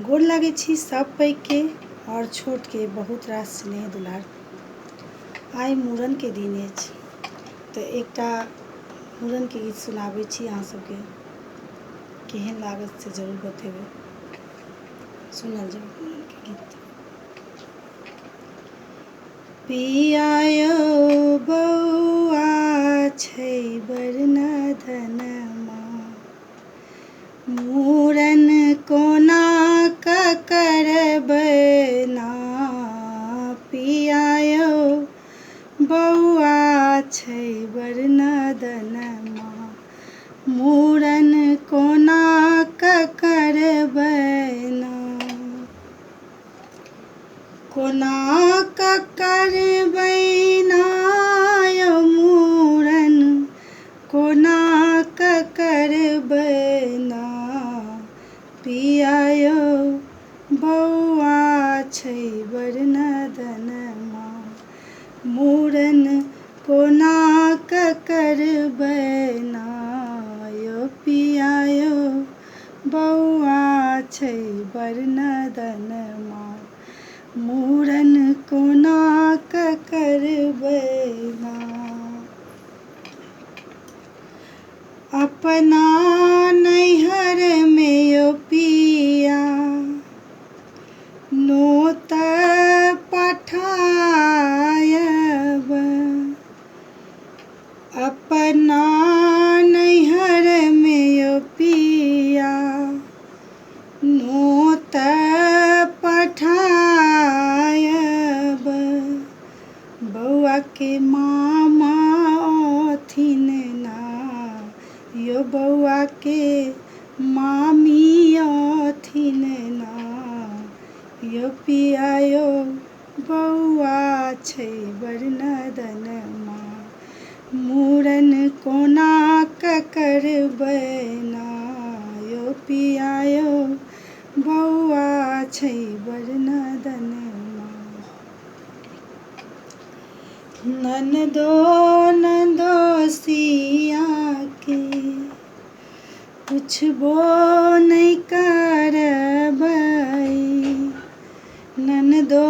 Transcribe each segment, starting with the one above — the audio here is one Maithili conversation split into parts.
गोर लागै छी सब पैघके और छोटके बहुत रास स्नेह दुलार। आइ मूड़नके दिन अछि तऽ एकटा मूड़नके गीत सुनाबै छी अहाँ सबके। केहन लागत से जरूर बतेबै। सुनल जाउ मूड़नके गीत। पिया यौ बौआ छै बड़ नदनमा, मूड़न कोना कऽ करबै ना। पिया यौ बौआ छै बड़ नदनमा, मूड़न कोना कऽ करबै ना। कोना कऽ करबै ना यौ मूड़न, कोना कऽ करबै ना। पिया यौ बौआ छै बड़ नदनमा, मूड़न कोना कऽ करबै ना। यौ पिया यौ बौआ छै बड़ नदनमा, मूड़न कोना कऽ करबै ना। अपना नैहरमे यौ पिया नोत पठायब, अपना नैहरमे यौ पिया नोत पठायब। बौआके मामा अथिन ना, यौ बौआके मामी अथिन ना। यौ पिया यौ बौआ छै बड़ नदनमा, मूड़न कोना कऽ करबै ना। यौ पिया यौ बौआ छै बड़ नदनमा। ननदो ननदोसियाके पुछबो नहि करबै, ननदो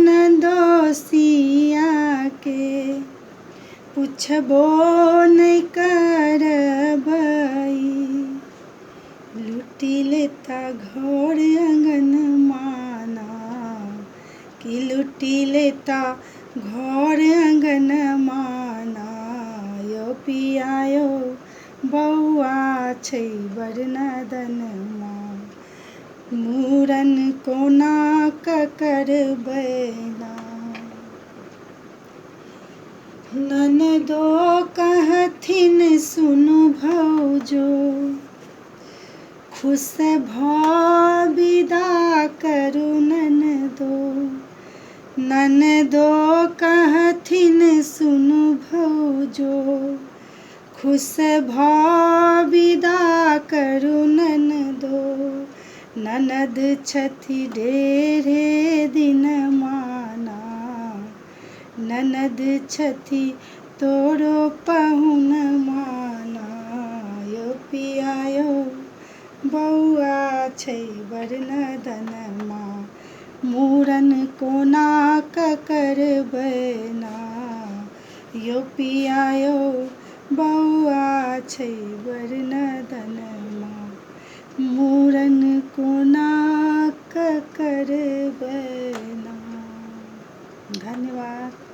ननदोसियाके पुछबो नहि करबै। लूटि लेता घर अँगनमा ना, कि लूटि लेता घर अँगनमा ना। यौ पिया यौ बौआ छै बड़ नदनमा, मूड़न कोना कऽ करबै ना। ननदो कहथिन सुनु भौजो, खुश भऽ विदा करू ननदो। ननदो कहथिन सुनु भौजो, खुश भऽ विदा करू ननदो। ननद छथि ढेरे दिनमा ना, ननद छथि तोरो पहुनमा ना। यौ पिया यौ बौआ छै बड़ नदनमा, मूड़न कोना कऽ करबै ना। यौ पिया यौ बौआ छै बड़ नदनमा, मूड़न कोना कऽ करबै ना। धन्यवाद।